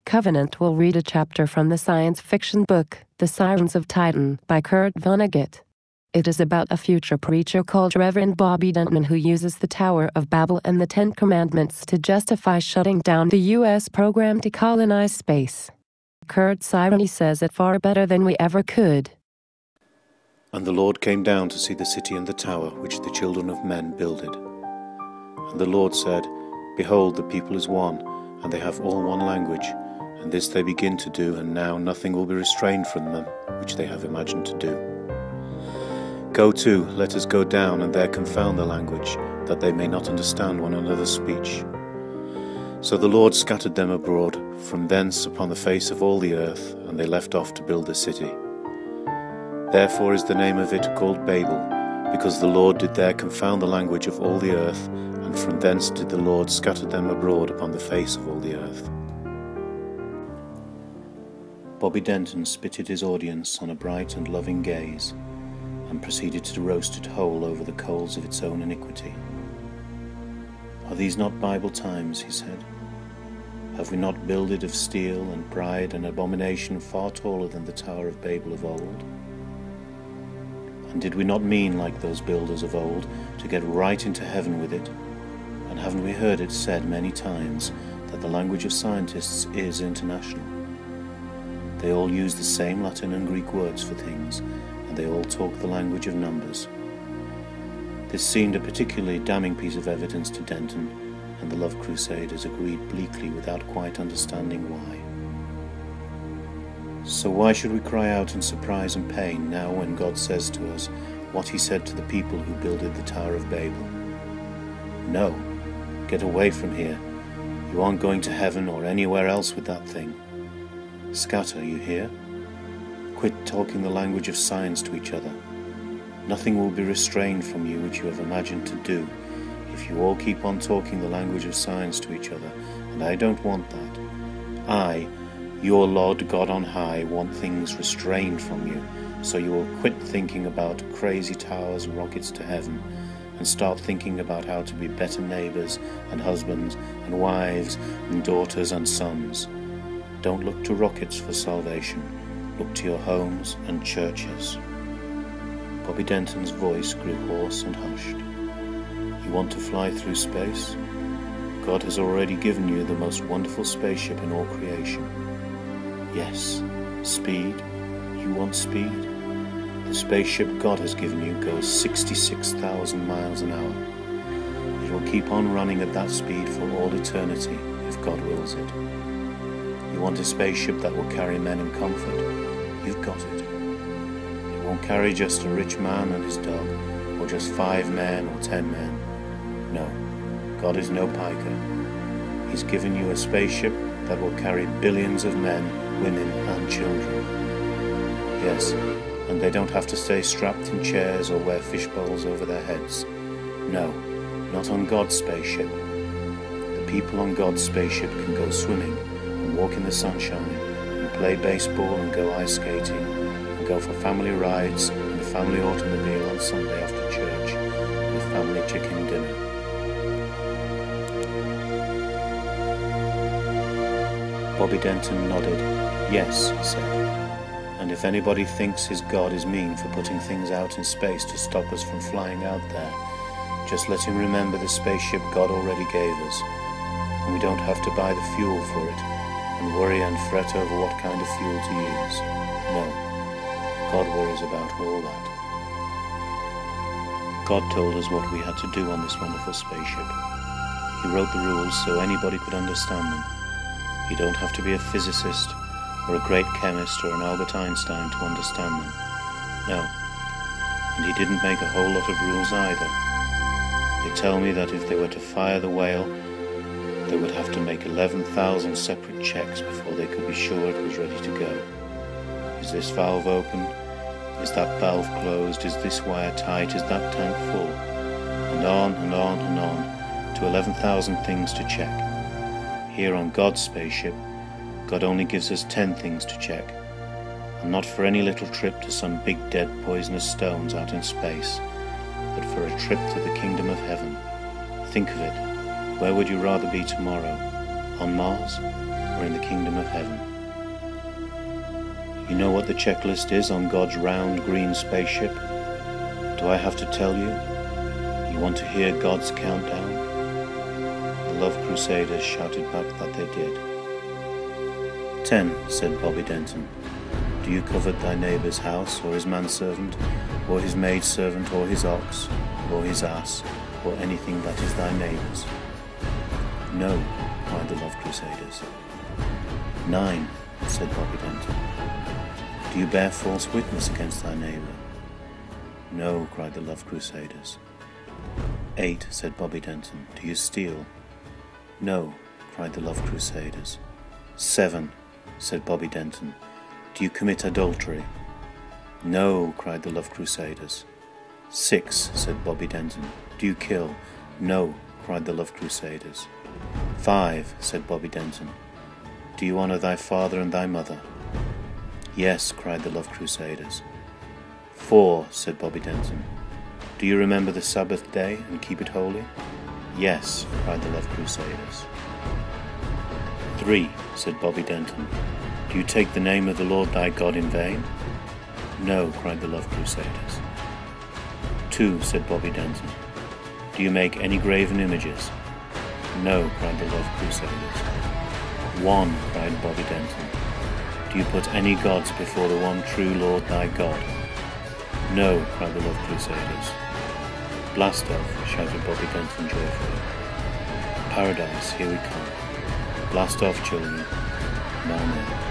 Covenant will read a chapter from the science fiction book, The Sirens of Titan, by Kurt Vonnegurt. It is about a future preacher called Reverend Bobby Denton who uses the Tower of Babel and the Ten Commandments to justify shutting down the U.S. program to colonize space. Kurt's irony says it far better than we ever could. And the Lord came down to see the city and the tower which the children of men builded. And the Lord said, Behold, the people is one, and they have all one language, and this they begin to do, and now nothing will be restrained from them, which they have imagined to do. Go to, let us go down, and there confound the language, that they may not understand one another's speech. So the Lord scattered them abroad from thence upon the face of all the earth, and they left off to build the city. Therefore is the name of it called Babel, because the Lord did there confound the language of all the earth, and from thence did the Lord scatter them abroad upon the face of all the earth. Bobby Denton spitted his audience on a bright and loving gaze, and proceeded to roast it whole over the coals of its own iniquity. Are these not Bible times, he said? Have we not builded of steel and pride and abomination far taller than the Tower of Babel of old? And did we not mean, like those builders of old, to get right into heaven with it? And haven't we heard it said many times that the language of scientists is international? They all use the same Latin and Greek words for things, and they all talk the language of numbers. This seemed a particularly damning piece of evidence to Denton, and the Love Crusaders agreed bleakly without quite understanding why. So why should we cry out in surprise and pain now when God says to us what he said to the people who builded the Tower of Babel? No, get away from here. You aren't going to heaven or anywhere else with that thing. Scatter, you hear? Quit talking the language of science to each other. Nothing will be restrained from you which you have imagined to do if you all keep on talking the language of science to each other, and I don't want that. I, your Lord God on high, want things restrained from you, so you will quit thinking about crazy towers and rockets to heaven, and start thinking about how to be better neighbors and husbands and wives and daughters and sons. Don't look to rockets for salvation. Look to your homes and churches. Bobby Denton's voice grew hoarse and hushed. You want to fly through space? God has already given you the most wonderful spaceship in all creation. Yes, speed. You want speed? The spaceship God has given you goes 66,000 miles an hour. It will keep on running at that speed for all eternity, if God wills it. You want a spaceship that will carry men in comfort? You've got it. It won't carry just a rich man and his dog, or just 5 men or 10 men. No, God is no piker. He's given you a spaceship that will carry billions of men, women and children. Yes, and they don't have to stay strapped in chairs or wear fish bowls over their heads. No, not on God's spaceship. The people on God's spaceship can go swimming and walk in the sunshine and play baseball and go ice skating and go for family rides in the family automobile on Sunday after church and a family chicken dinner. Bobby Denton nodded. Yes, he said. And if anybody thinks his God is mean for putting things out in space to stop us from flying out there, just let him remember the spaceship God already gave us, and we don't have to buy the fuel for it, and worry and fret over what kind of fuel to use. No, God worries about all that. God told us what we had to do on this wonderful spaceship. He wrote the rules so anybody could understand them. You don't have to be a physicist or a great chemist or an Albert Einstein to understand them. No. And he didn't make a whole lot of rules either. They tell me that if they were to fire the whale, they would have to make 11,000 separate checks before they could be sure it was ready to go. Is this valve open? Is that valve closed? Is this wire tight? Is that tank full? And on and on and on to 11,000 things to check. Here on God's spaceship, God only gives us 10 things to check, and not for any little trip to some big dead poisonous stones out in space, but for a trip to the kingdom of heaven. Think of it. Where would you rather be tomorrow? On Mars we're in the kingdom of heaven. You know what the checklist is on God's round green spaceship? Do I have to tell you? You want to hear God's countdown? The Love Crusaders shouted back that they did. 10, said Bobby Denton. Do you covet thy neighbour's house, or his manservant, or his maidservant, or his ox, or his ass, or anything that is thy neighbour's? No, cried the Love Crusaders. 9, said Bobby Denton. Do you bear false witness against thy neighbour? No, cried the Love Crusaders. 8, said Bobby Denton. Do you steal? No, cried the Love Crusaders. 7, said Bobby Denton. Do you commit adultery? No, cried the Love Crusaders. 6, said Bobby Denton. Do you kill? No, cried the Love Crusaders. 5, said Bobby Denton. Do you honour thy father and thy mother? Yes, cried the Love Crusaders. 4, said Bobby Denton. Do you remember the Sabbath day and keep it holy? Yes, cried the Love Crusaders. 3, said Bobby Denton. Do you take the name of the Lord thy God in vain? No, cried the Love Crusaders. 2, said Bobby Denton. Do you make any graven images? No, cried the Love Crusaders. 1, cried Bobby Denton. Do you put any gods before the one true Lord thy God? No, cried the Love Crusaders. Blast off, shouted Bobby Denton joyfully. Paradise, here we come. Blast off, children. Amen.